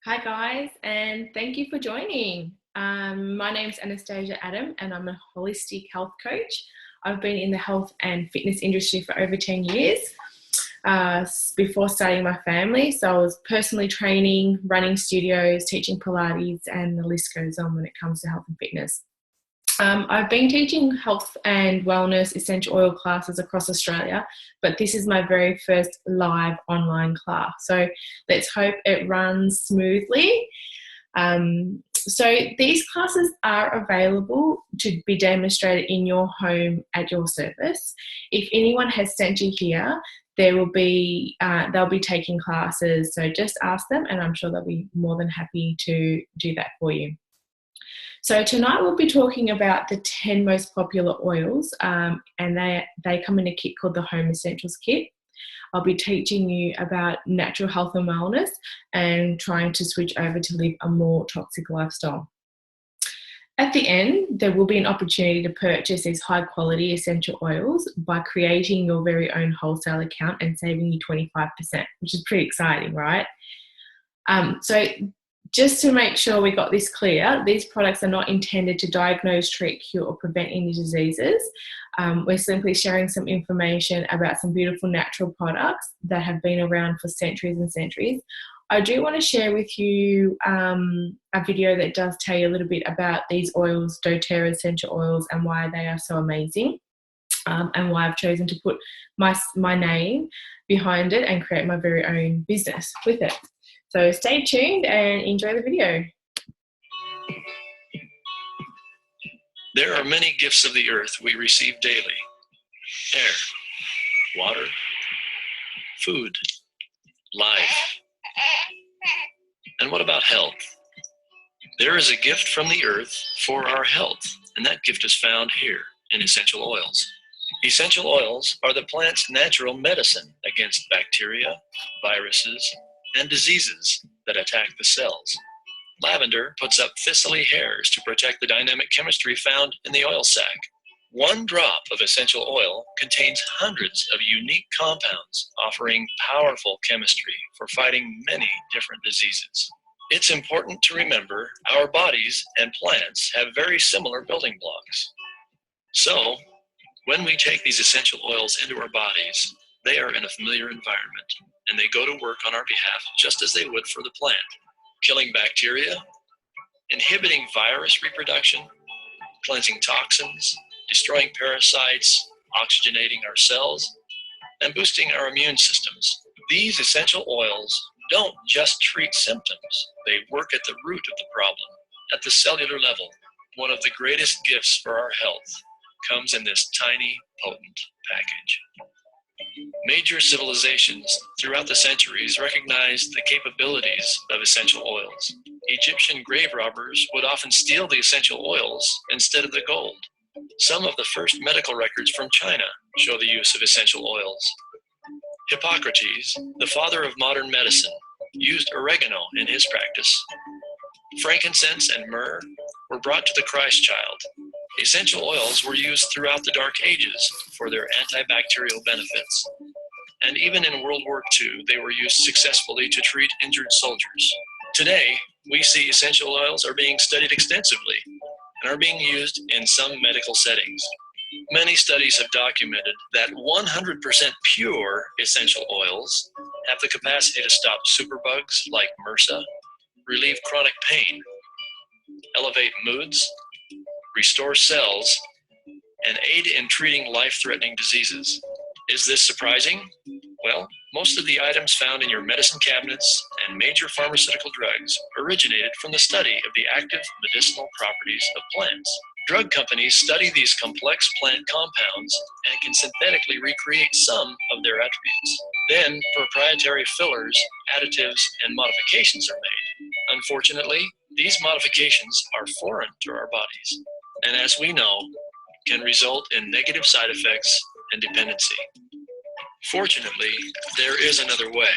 Hi guys, and thank you for joining. My name's Anastasia Adam, and I'm a holistic health coach. I've been in the health and fitness industry for over 10 years before starting my family. So I was personally training, running studios, teaching Pilates, and the list goes on when it comes to health and fitness. I've been teaching health and wellness essential oil classes across Australia, but this is my very first live online class. So let's hope it runs smoothly. So these classes are available to be demonstrated in your home at your service. If anyone has sent you here, they'll be taking classes. So just ask them, and I'm sure they'll be more than happy to do that for you. So tonight we'll be talking about the 10 most popular oils, and they come in a kit called the Home Essentials Kit. I'll be teaching you about natural health and wellness and trying to switch over to live a more toxic lifestyle. At the end, there will be an opportunity to purchase these high quality essential oils by creating your very own wholesale account and saving you 25%, which is pretty exciting, right? So just to make sure we got this clear, these products are not intended to diagnose, treat, cure, or prevent any diseases. We're simply sharing some information about some beautiful natural products that have been around for centuries and centuries. I do want to share with you a video that does tell you a little bit about these oils, doTERRA essential oils, and why they are so amazing, and why I've chosen to put my name behind it and create my very own business with it. So stay tuned and enjoy the video. There are many gifts of the earth we receive daily. Air, water, food, life. And what about health? There is a gift from the earth for our health, and that gift is found here in essential oils. Essential oils are the plant's natural medicine against bacteria, viruses, and diseases that attack the cells. Lavender puts up thistly hairs to protect the dynamic chemistry found in the oil sac. One drop of essential oil contains hundreds of unique compounds, offering powerful chemistry for fighting many different diseases. It's important to remember our bodies and plants have very similar building blocks. So, when we take these essential oils into our bodies, they are in a familiar environment, and they go to work on our behalf just as they would for the plant, killing bacteria, inhibiting virus reproduction, cleansing toxins, destroying parasites, oxygenating our cells, and boosting our immune systems. These essential oils don't just treat symptoms, they work at the root of the problem. At the cellular level, one of the greatest gifts for our health comes in this tiny, potent package. Major civilizations throughout the centuries recognized the capabilities of essential oils. Egyptian grave robbers would often steal the essential oils instead of the gold. Some of the first medical records from China show the use of essential oils. Hippocrates, the father of modern medicine, used oregano in his practice. Frankincense and myrrh were brought to the Christ child. Essential oils were used throughout the Dark Ages for their antibacterial benefits. And even in World War II, they were used successfully to treat injured soldiers. Today, we see essential oils are being studied extensively and are being used in some medical settings. Many studies have documented that 100% pure essential oils have the capacity to stop superbugs like MRSA, relieve chronic pain, elevate moods, restore cells, and aid in treating life-threatening diseases. Is this surprising? Well, most of the items found in your medicine cabinets and major pharmaceutical drugs originated from the study of the active medicinal properties of plants. Drug companies study these complex plant compounds and can synthetically recreate some of their attributes. Then, proprietary fillers, additives, and modifications are made. Unfortunately, these modifications are foreign to our bodies, and as we know, can result in negative side effects and dependency. Fortunately, there is another way.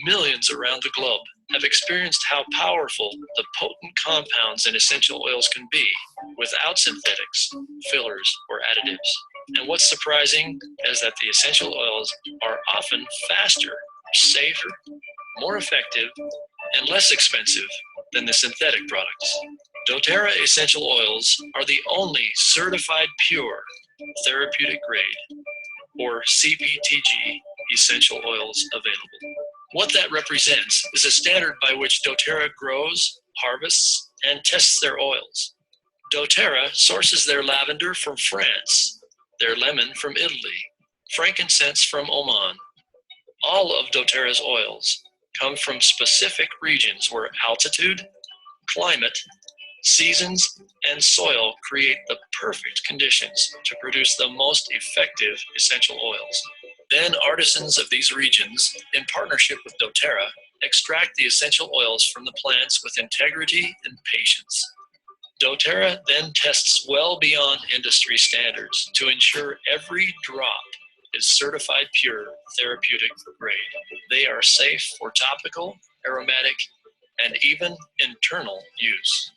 Millions around the globe have experienced how powerful the potent compounds in essential oils can be without synthetics, fillers, or additives. And what's surprising is that the essential oils are often faster, safer, more effective, and less expensive than the synthetic products. doTERRA essential oils are the only certified pure therapeutic grade, or CPTG, essential oils available. What that represents is a standard by which doTERRA grows, harvests, and tests their oils. doTERRA sources their lavender from France, their lemon from Italy, frankincense from Oman. All of doTERRA's oils come from specific regions where altitude, climate, seasons, and soil create the perfect conditions to produce the most effective essential oils. Then artisans of these regions, in partnership with doTERRA, extract the essential oils from the plants with integrity and patience. doTERRA then tests well beyond industry standards to ensure every drop is certified pure therapeutic grade. They are safe for topical, aromatic, and even internal use.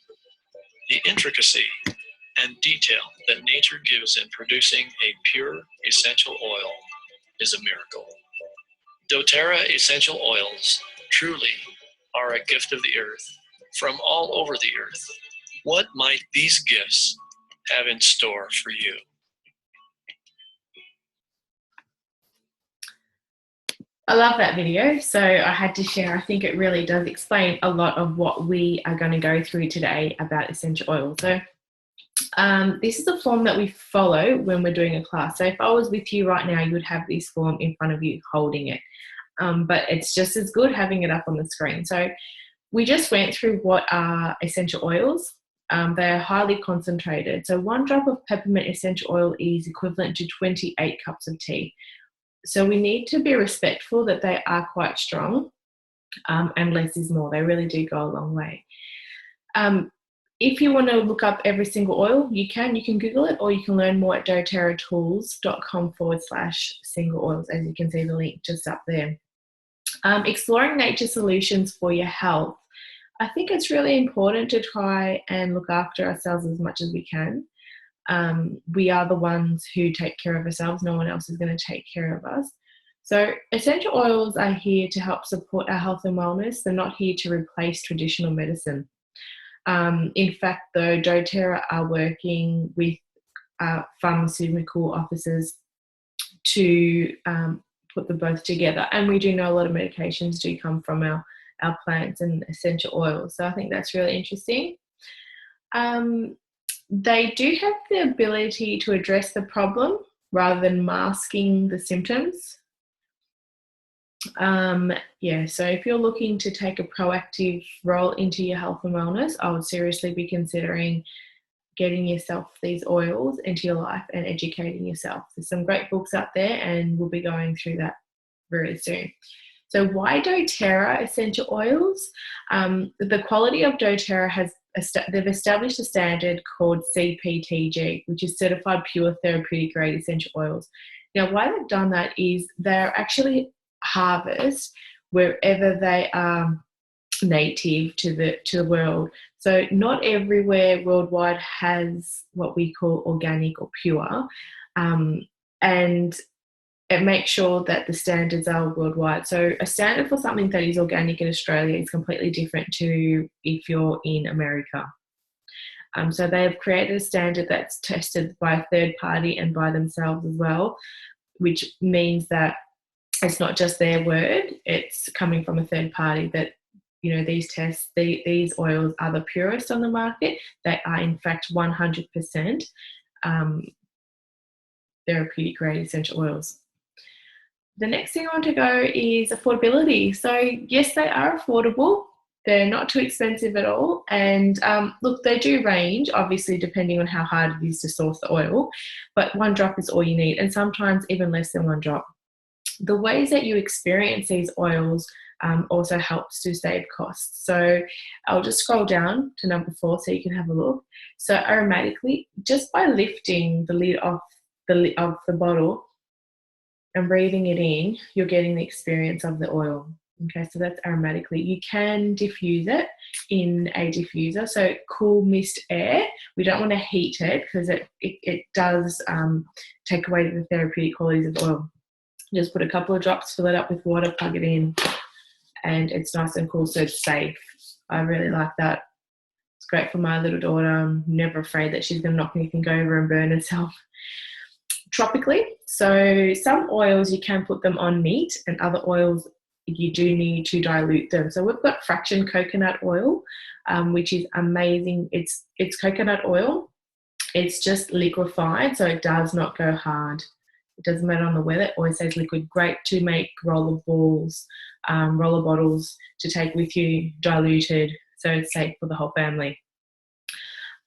The intricacy and detail that nature gives in producing a pure essential oil is a miracle. doTERRA essential oils truly are a gift of the earth from all over the earth. What might these gifts have in store for you? I love that video, so I had to share. I think it really does explain a lot of what we are going to go through today about essential oils. So this is a form that we follow when we're doing a class. So if I was with you right now, you would have this form in front of you holding it, but it's just as good having it up on the screen. So we just went through what are essential oils. They are highly concentrated. So 1 drop of peppermint essential oil is equivalent to 28 cups of tea. So we need to be respectful that they are quite strong, and less is more. They really do go a long way. If you want to look up every single oil, you can Google it, or you can learn more at doTERRAtools.com/single oils, as you can see the link just up there. Exploring nature solutions for your health. I think it's really important to try and look after ourselves as much as we can. We are the ones who take care of ourselves. No one else is going to take care of us. So essential oils are here to help support our health and wellness. They're not here to replace traditional medicine. In fact, though, doTERRA are working with pharmaceutical offices to put them both together. And we do know a lot of medications do come from our plants and essential oils. So I think that's really interesting. They do have the ability to address the problem rather than masking the symptoms. So if you're looking to take a proactive role into your health and wellness, I would seriously be considering getting yourself these oils into your life and educating yourself. There's some great books out there, and we'll be going through that very soon. So why doTERRA essential oils? The quality of doTERRA they've established a standard called CPTG, which is Certified Pure Therapeutic Grade Essential Oils. Now, why they've done that is they're actually harvested wherever they are native to the world. So not everywhere worldwide has what we call organic or pure, and it makes sure that the standards are worldwide. So a standard for something that is organic in Australia is completely different to if you're in America. So they have created a standard that's tested by a third party and by themselves as well, which means that it's not just their word, it's coming from a third party that, these tests, these oils are the purest on the market. They are in fact 100% therapeutic grade essential oils. The next thing I want to go is affordability. So yes, they are affordable. They're not too expensive at all. And look, they do range, obviously, depending on how hard it is to source the oil. But 1 drop is all you need, and sometimes even less than 1 drop. The ways that you experience these oils also helps to save costs. So I'll just scroll down to number 4 so you can have a look. So aromatically, just by lifting the lid off the bottle and breathing it in, you're getting the experience of the oil. Okay, so that's aromatically. You can diffuse it in a diffuser, so cool mist air. We don't want to heat it because it does take away the therapeutic qualities of oil. Just put a couple of drops, fill it up with water, plug it in, and it's nice and cool, so it's safe. I really like that. It's great for my little daughter. I'm never afraid that she's going to knock anything over and burn herself. Tropically, so some oils you can put them on meat, and other oils you do need to dilute them. So we've got fraction coconut oil, which is amazing. It's coconut oil. It's just liquefied, so it does not go hard. It doesn't matter on the weather. It always stays liquid. Great to make roller balls, roller bottles to take with you, diluted, so it's safe for the whole family.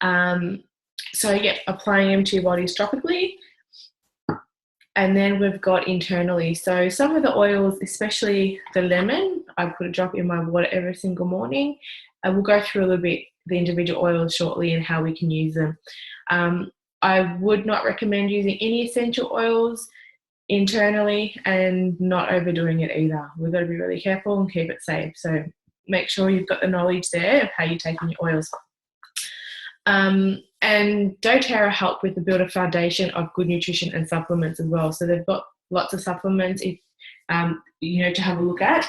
So yeah, applying them to your bodies tropically. And then we've got internally. So some of the oils, especially the lemon, I put a drop in my water every single morning. And we'll go through a little bit the individual oils shortly and how we can use them. I would not recommend using any essential oils internally and not overdoing it either. We've got to be really careful and keep it safe. So make sure you've got the knowledge there of how you're taking your oils. And doTERRA help with the build a foundation of good nutrition and supplements as well. So they've got lots of supplements if to have a look at.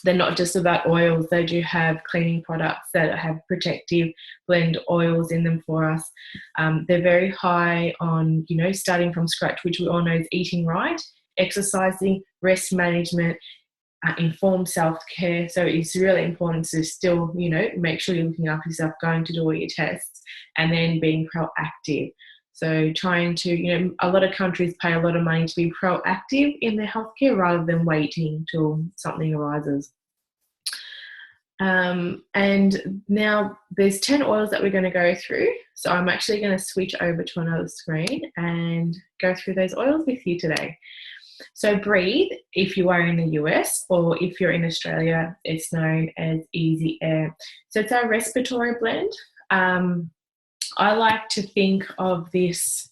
They're not just about oils. They do have cleaning products that have protective blend oils in them for us. They're very high on, starting from scratch, which we all know is eating right, exercising, rest management, informed self-care. So it's really important to still, make sure you're looking after yourself, going to do all your tests, and then being proactive. So trying to, a lot of countries pay a lot of money to be proactive in their healthcare rather than waiting till something arises. And now there's 10 oils that we're going to go through. So I'm actually going to switch over to another screen and go through those oils with you today. So Breathe, if you are in the US, or if you're in Australia, it's known as Easy Air. So it's our respiratory blend. I like to think of this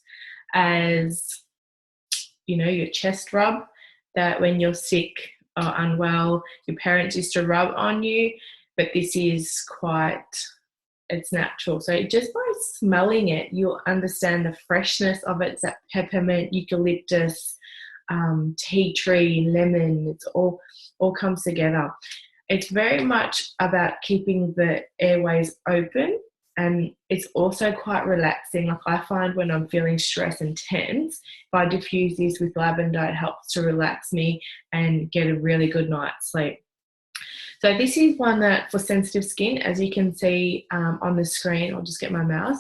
as, your chest rub, that when you're sick or unwell, your parents used to rub on you, but this is it's natural. So just by smelling it, you'll understand the freshness of it. It's that peppermint, eucalyptus, tea tree, lemon, it's all comes together. It's very much about keeping the airways open, and it's also quite relaxing. Like I find when I'm feeling stressed and tense, if I diffuse this with lavender, it helps to relax me and get a really good night's sleep. So this is one that for sensitive skin, as you can see on the screen, I'll just get my mouse,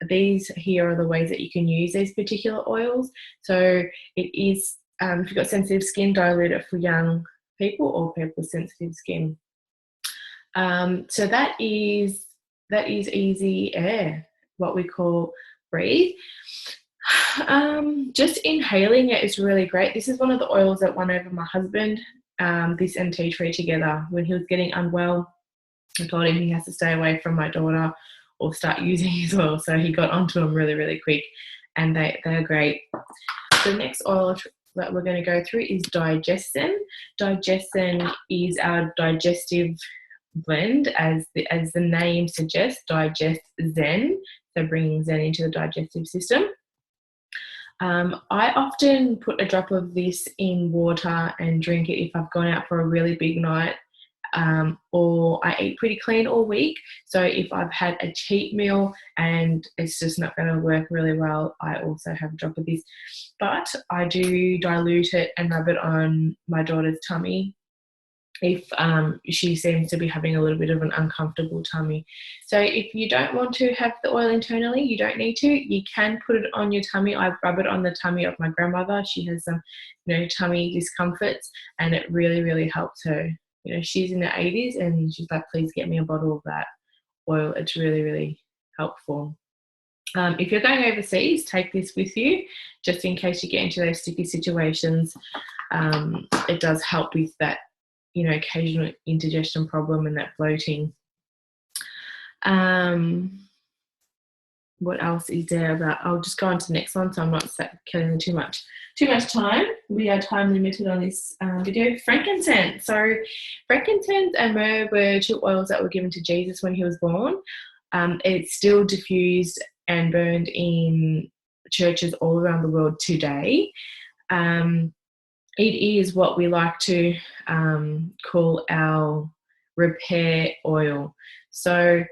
these here are the ways that you can use these particular oils. So it is, if you've got sensitive skin, dilute it for young people or people with sensitive skin. So that is Easy Air, what we call Breathe. Just inhaling it is really great. This is one of the oils that won over my husband, this and tea tree together. When he was getting unwell, I told him he has to stay away from my daughter or start using his oil. So he got onto them really, really quick, and they're great. The next oil that we're going to go through is DigestZen. DigestZen is our digestive blend, as the name suggests, DigestZen, so bringing Zen into the digestive system. I often put a drop of this in water and drink it if I've gone out for a really big night, or I eat pretty clean all week. So if I've had a cheat meal and it's just not going to work really well, I also have a drop of this. But I do dilute it and rub it on my daughter's tummy if she seems to be having a little bit of an uncomfortable tummy. So if you don't want to have the oil internally, you don't need to. You can put it on your tummy. I rub it on the tummy of my grandmother. She has some, tummy discomforts, and it really, really helps her. She's in her 80s, and she's like, please get me a bottle of that oil. It's really, really helpful. If you're going overseas, take this with you just in case you get into those sticky situations. It does help with that, occasional indigestion problem and that bloating. What else is there about? I'll just go on to the next one, so I'm not killing too much time. We are time limited on this video. Frankincense. So frankincense and myrrh were two oils that were given to Jesus when he was born. It's still diffused and burned in churches all around the world today. it is what we like to call our repair oil. So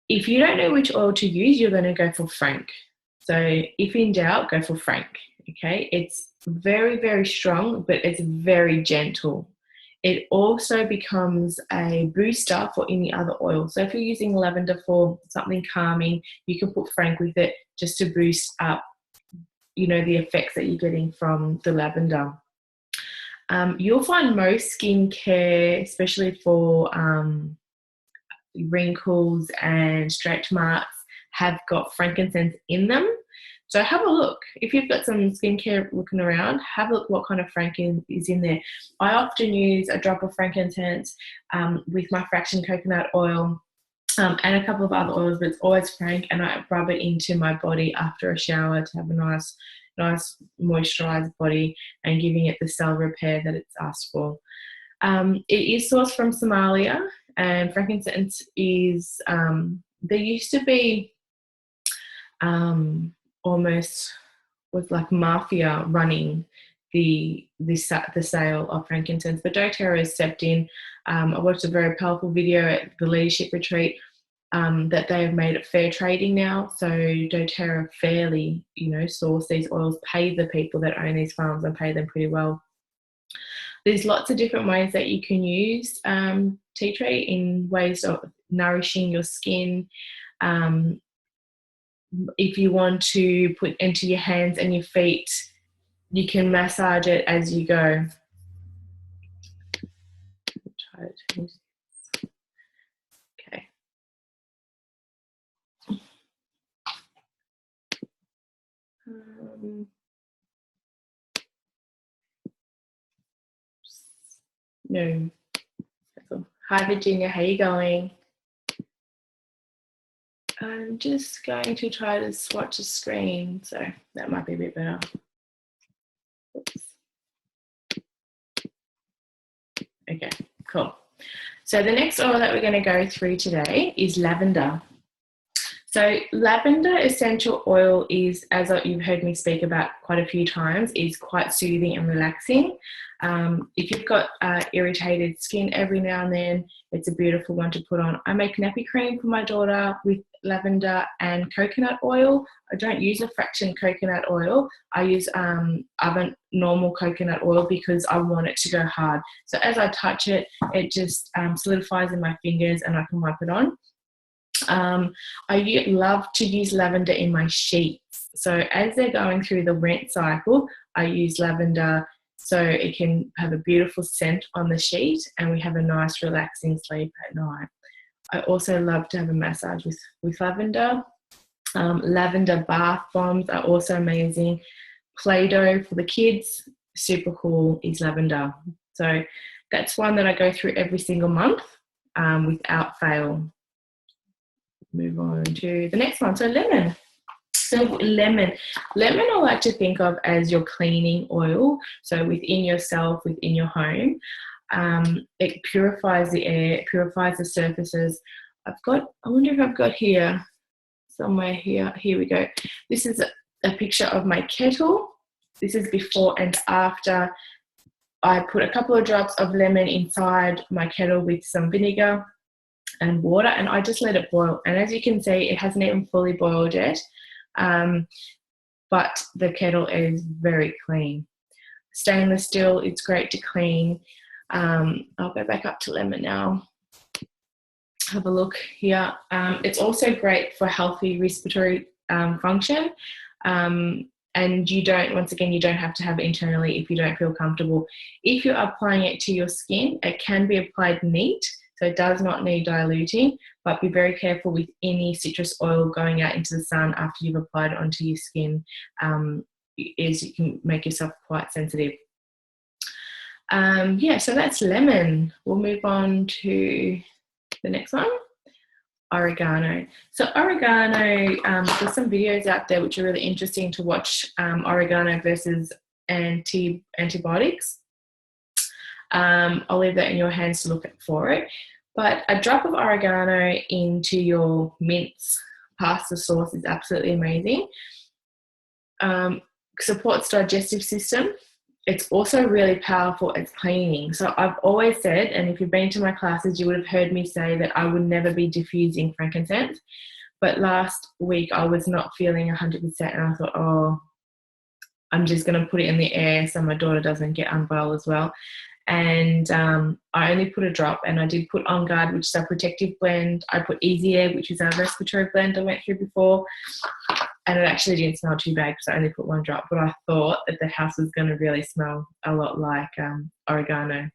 if you don't know which oil to use, you're going to go for Frank. So if in doubt, go for Frank. Okay, it's very, very strong, but it's very gentle. It also becomes a booster for any other oil. So if you're using lavender for something calming, you can put Frank with it just to boost up, you know, the effects that you're getting from the lavender. You'll find most skincare, especially for wrinkles and stretch marks, have got frankincense in them. So have a look. If you've got some skincare looking around, have a look what kind of frankincense is in there. I often use a drop of frankincense with my fraction coconut oil and a couple of other oils, but it's always Frank, and I rub it into my body after a shower to have a nice moisturized body and giving it the cell repair that it's asked for. It is sourced from Somalia, and frankincense is, there used to be almost was like mafia running the sale of frankincense, but doTERRA has stepped in. I watched a very powerful video at the leadership retreat that they have made it fair trading now. So doTERRA fairly, you know, source these oils, pay the people that own these farms and pay them pretty well. There's lots of different ways that you can use tea tree in ways of nourishing your skin. If you want to put into your hands and your feet, you can massage it as you go. Okay. No. Hi Virginia, how are you going? I'm just going to try to swatch the screen, so that might be a bit better. Oops. Okay, cool. So the next oil that we're going to go through today is lavender. So lavender essential oil is, as you've heard me speak about quite a few times, is quite soothing and relaxing. If you've got irritated skin every now and then, it's a beautiful one to put on. I make nappy cream for my daughter with lavender and coconut oil. I don't use a fraction coconut oil. I use other normal coconut oil because I want it to go hard. So as I touch it, it just solidifies in my fingers and I can wipe it on. I love to use lavender in my sheets. So as they're going through the rinse cycle, I use lavender so it can have a beautiful scent on the sheet and we have a nice relaxing sleep at night. I also love to have a massage with lavender. Lavender bath bombs are also amazing. Play-Doh for the kids, super cool, is lavender. So that's one that I go through every single month without fail. Move on to the next one. So lemon. So lemon I like to think of as your cleaning oil. So within yourself, within your home, it purifies the air, it purifies the surfaces. I wonder if I've got here somewhere here. Here we go. This is a picture of my kettle. This is before and after. I put a couple of drops of lemon inside my kettle with some vinegar and water, and I just let it boil. And as you can see, it hasn't even fully boiled yet, but the kettle is very clean. Stainless steel, it's great to clean. I'll go back up to lemon now. Have a look here. It's also great for healthy respiratory function. And you don't have to have it internally if you don't feel comfortable. If you're applying it to your skin, it can be applied neat. So it does not need diluting, but be very careful with any citrus oil going out into the sun after you've applied it onto your skin, as you can make yourself quite sensitive. So that's lemon. We'll move on to the next one, oregano. So oregano, there's some videos out there which are really interesting to watch, oregano versus antibiotics. I'll leave that in your hands to look for it. But a drop of oregano into your mince pasta sauce is absolutely amazing. Supports digestive system. it's also really powerful at cleaning. So I've always said, and if you've been to my classes, you would have heard me say that I would never be diffusing frankincense. But last week I was not feeling 100%, and I thought, oh, I'm just going to put it in the air so my daughter doesn't get unwell as well. And I only put a drop, and I did put On Guard, which is our protective blend. I put Easy Air, which is our respiratory blend I went through before. And it actually didn't smell too bad because I only put one drop, but I thought that the house was going to really smell a lot like oregano.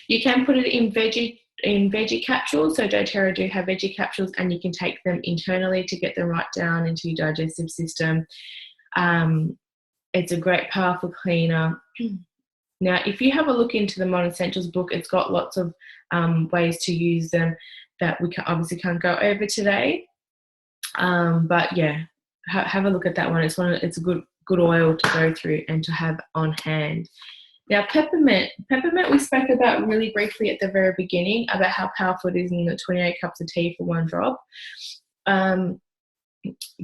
You can put it in veggie capsules. So doTERRA do have veggie capsules, and you can take them internally to get them right down into your digestive system. It's a great, powerful cleaner. Now, if you have a look into the Modern Essentials book, it's got lots of ways to use them that we obviously can't go over today. But yeah, have a look at that one. It's a good oil to go through and to have on hand. Now, peppermint we spoke about really briefly at the very beginning about how powerful it is in the 28 cups of tea for one drop.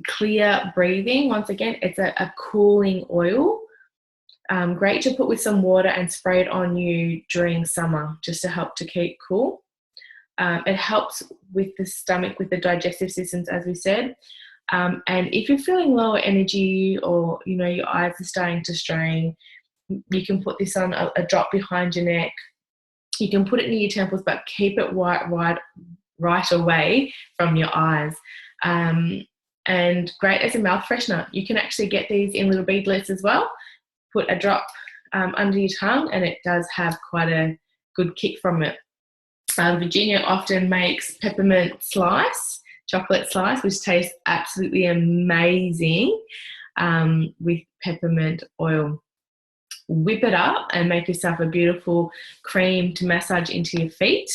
Clear breathing, once again, it's a cooling oil. Great to put with some water and spray it on you during summer just to help to keep cool. It helps with the stomach, with the digestive systems, as we said. And if you're feeling lower energy, or your eyes are starting to strain, you can put this on a drop behind your neck. You can put it near your temples, but keep it right away from your eyes. And great as a mouth freshener. You can actually get these in little beadlets as well. Put a drop under your tongue, and it does have quite a good kick from it. Virginia often makes peppermint chocolate slice, which tastes absolutely amazing with peppermint oil. Whip it up and make yourself a beautiful cream to massage into your feet.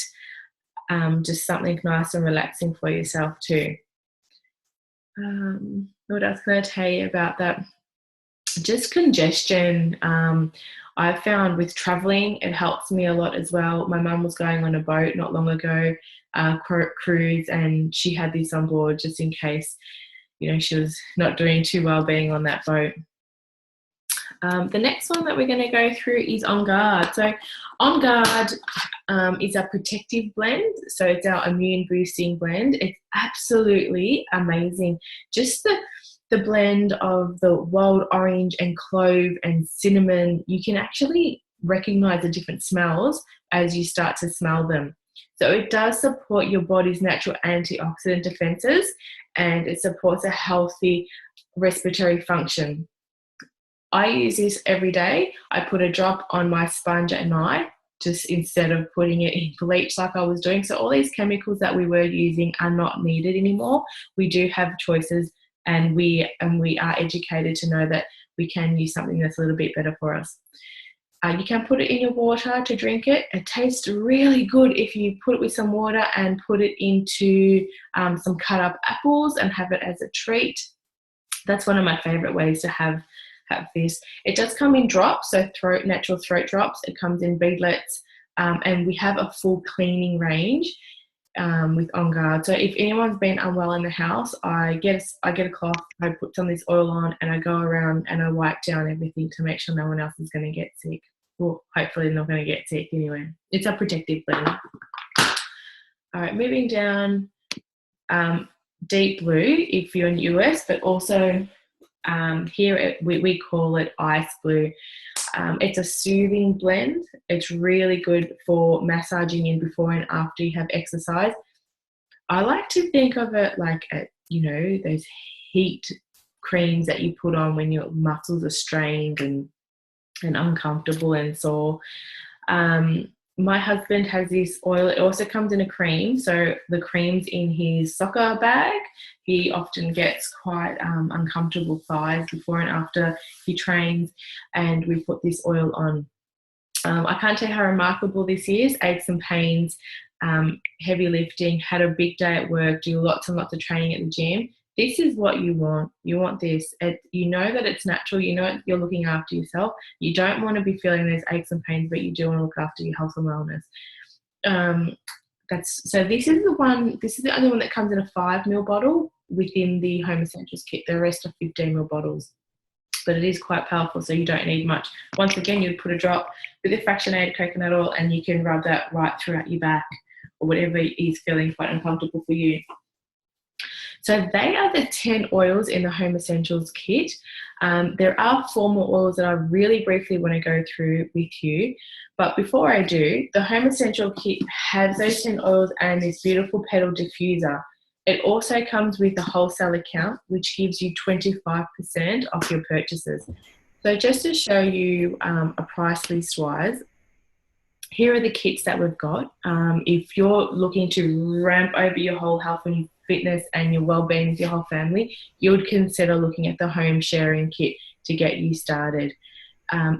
Just something nice and relaxing for yourself too. What else can I tell you about that? Just congestion. I've found with traveling, it helps me a lot as well. My mum was going on a boat not long ago, cruise, and she had this on board just in case, she was not doing too well being on that boat. The next one that we're going to go through is On Guard. So On Guard is our protective blend. So it's our immune boosting blend. It's absolutely amazing. Just the blend of the wild orange and clove and cinnamon, you can actually recognize the different smells as you start to smell them. So it does support your body's natural antioxidant defenses, and it supports a healthy respiratory function. I use this every day. I put a drop on my sponge at night, just instead of putting it in bleach like I was doing. So all these chemicals that we were using are not needed anymore. We do have choices, and we are educated to know that we can use something that's a little bit better for us. You can put it in your water to drink it. It tastes really good if you put it with some water and put it into some cut up apples and have it as a treat. That's one of my favorite ways to have this. It does come in drops, so natural throat drops. It comes in beadlets, and we have a full cleaning range with On Guard. So if anyone's been unwell in the house, I get a cloth, I put some of this oil on, and I go around and I wipe down everything to make sure no one else is going to get sick. Well, hopefully not going to get sick anyway. It's a protective blend. All right, moving down, Deep Blue if you're in the US, but also here we call it Ice Blue. It's a soothing blend. It's really good for massaging in before and after you have exercise. I like to think of it like those heat creams that you put on when your muscles are strained and uncomfortable and sore. My husband has this oil. It also comes in a cream. So the cream's in his soccer bag. He often gets quite uncomfortable thighs before and after he trains, and we put this oil on. I can't tell you how remarkable this is. Aches and pains, heavy lifting, had a big day at work, do lots and lots of training at the gym. This is what you want. You want this. You know that it's natural. You know you're looking after yourself. You don't want to be feeling those aches and pains, but you do want to look after your health and wellness. This is the only one that comes in a 5 ml bottle within the Home Essentials kit. The rest are 15 ml bottles. but it is quite powerful, so you don't need much. Once again, you'd put a drop with the fractionated coconut oil, and you can rub that right throughout your back or whatever is feeling quite uncomfortable for you. So they are the 10 oils in the Home Essentials kit. There are 4 more oils that I really briefly want to go through with you. But before I do, the Home Essential kit has those 10 oils and this beautiful petal diffuser. It also comes with a wholesale account, which gives you 25% off your purchases. So just to show you a price list wise, here are the kits that we've got. If you're looking to ramp over your whole health and fitness and your well-being with your whole family, you would consider looking at the home sharing kit to get you started.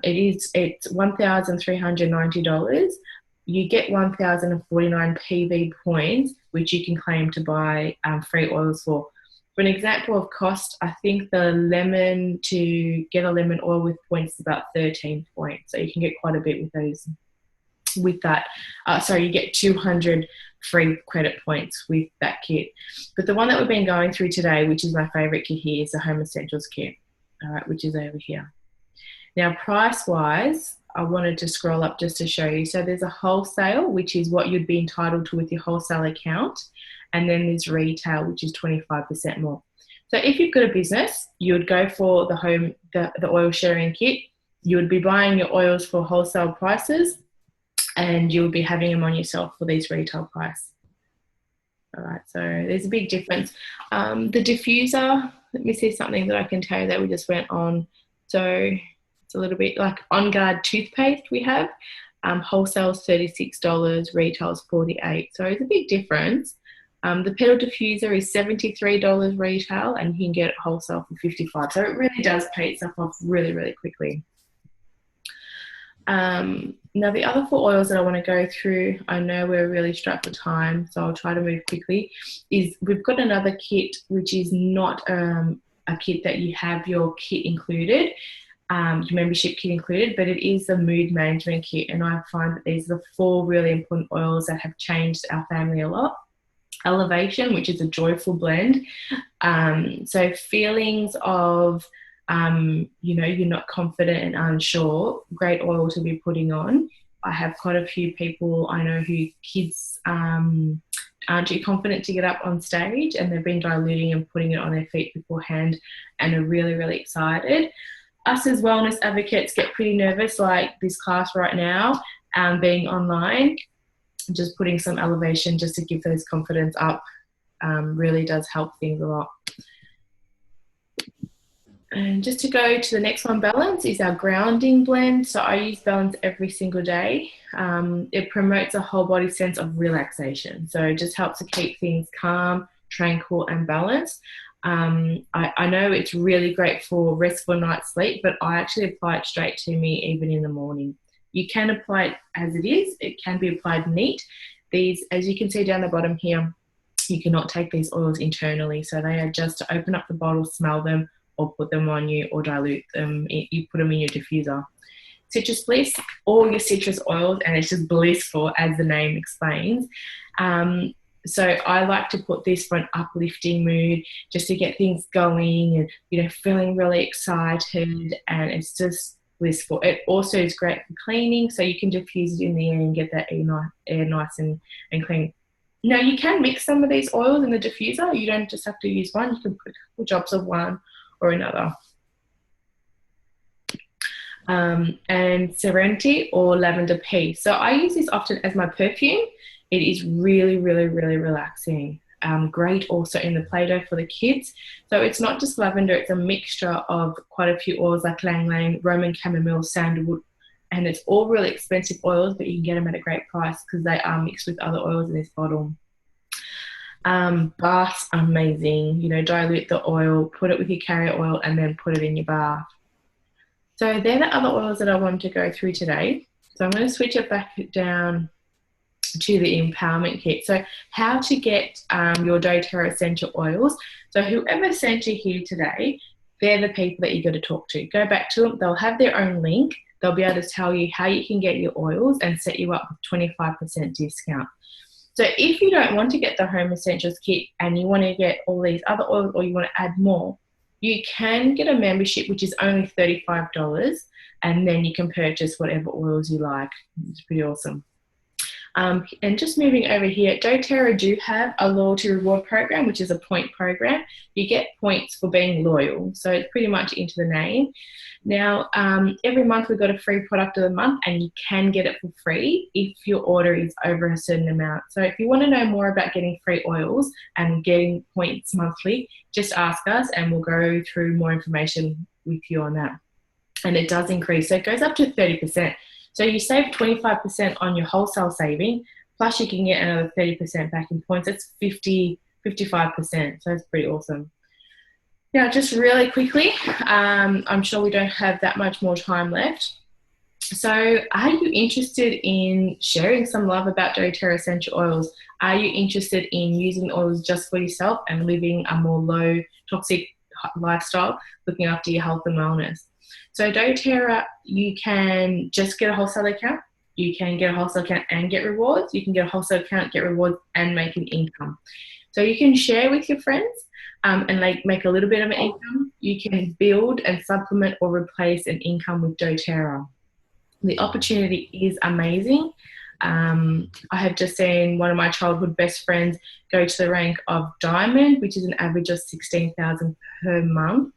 It's $1,390. You get 1,049 PV points, which you can claim to buy free oils for. For an example of cost, I think the lemon, to get a lemon oil with points is about 13 points. So you can get quite a bit with those. With that, you get 200 free credit points with that kit. But the one that we've been going through today, which is my favorite kit here, is the Home Essentials kit, all right, which is over here. Now, price-wise, I wanted to scroll up just to show you. So there's a wholesale, which is what you'd be entitled to with your wholesale account, and then there's retail, which is 25% more. So if you've got a business, you would go for the oil sharing kit. You would be buying your oils for wholesale prices, and you'll be having them on yourself for these retail price. All right, so there's a big difference. The diffuser, let me see something that I can tell you that we just went on. So it's a little bit like On Guard toothpaste we have. Wholesale's $36, retail's $48. So it's a big difference. The petal diffuser is $73 retail, and you can get it wholesale for $55. So it really does pay itself off really, really quickly. Now the other 4 oils that I want to go through, I know we're really strapped for time, so I'll try to move quickly, is we've got another kit which is not a kit that you have your kit included, your membership kit included, but it is the mood management kit, and I find that these are the 4 really important oils that have changed our family a lot. Elevation, which is a joyful blend. So feelings of you're not confident and unsure, great oil to be putting on. I have quite a few people I know who kids aren't too confident to get up on stage, and they've been diluting and putting it on their feet beforehand and are really, really excited. Us as wellness advocates get pretty nervous, like this class right now, being online. Just putting some elevation just to give those confidence up really does help things a lot. And just to go to the next one, Balance, is our grounding blend. So I use Balance every single day. It promotes a whole body sense of relaxation. So it just helps to keep things calm, tranquil and balanced. I know it's really great for restful night's sleep, but I actually apply it straight to me even in the morning. You can apply it as it is. It can be applied neat. These, as you can see down the bottom here, you cannot take these oils internally. So they are just to open up the bottle, smell them, or put them on you, or dilute them. You put them in your diffuser. Citrus Bliss, all your citrus oils, and it's just blissful, as the name explains. So I like to put this for an uplifting mood, just to get things going and, feeling really excited, and it's just blissful. It also is great for cleaning, so you can diffuse it in the air and get that air nice and clean. Now, you can mix some of these oils in the diffuser. You don't just have to use one. You can put a couple drops of one or another. And Serenity or Lavender Pea. So I use this often as my perfume. It is really, really, really relaxing. Great also in the Play-Doh for the kids. So it's not just lavender, it's a mixture of quite a few oils like Lang Lang, Roman chamomile, sandalwood, and it's all really expensive oils, but you can get them at a great price because they are mixed with other oils in this bottle. Baths, amazing. Dilute the oil, put it with your carrier oil, and then put it in your bath. So they're the other oils that I wanted to go through today. So I'm going to switch it back down to the empowerment kit. So how to get your doTERRA essential oils. So whoever sent you here today, they're the people that you're going to talk to. Go back to them. They'll have their own link. They'll be able to tell you how you can get your oils and set you up with 25% discount. So if you don't want to get the Home Essentials kit and you want to get all these other oils, or you want to add more, You can get a membership, which is only $35, and then you can purchase whatever oils you like. It's pretty awesome. And just moving over here, doTERRA do have a loyalty reward program, which is a point program. You get points for being loyal, so it's pretty much into the name. Now, every month we've got a free product of the month, and you can get it for free if your order is over a certain amount. So if you want to know more about getting free oils and getting points monthly, just ask us and we'll go through more information with you on that. And it does increase, so it goes up to 30%. So you save 25% on your wholesale saving, plus you can get another 30% back in points. That's 55%, so it's pretty awesome. Now, just really quickly, I'm sure we don't have that much more time left. So are you interested in sharing some love about doTERRA essential oils? Are you interested in using oils just for yourself and living a more low toxic lifestyle, looking after your health and wellness? So doTERRA, you can just get a wholesale account. You can get a wholesale account and get rewards. You can get a wholesale account, get rewards, and make an income. So you can share with your friends and make a little bit of an income. You can build and supplement or replace an income with doTERRA. The opportunity is amazing. I have just seen one of my childhood best friends go to the rank of diamond, which is an average of $16,000 per month.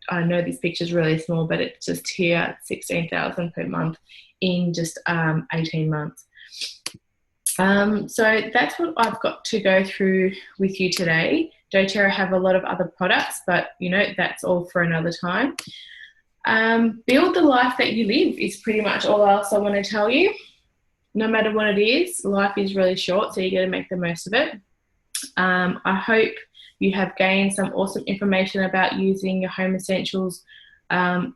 I know this picture is really small, but it's just here, $16,000 per month in just 18 months. So that's what I've got to go through with you today. doTERRA have a lot of other products, but that's all for another time. Build the life that you live is pretty much all else I want to tell you. No matter what it is, life is really short, so you got to make the most of it. I hope you have gained some awesome information about using your home essentials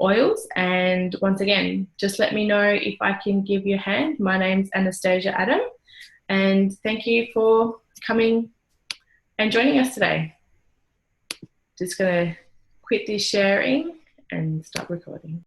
oils. And once again, just let me know if I can give you a hand. My name's Anastasia Adam, and thank you for coming and joining us today. Just going to quit this sharing and stop recording.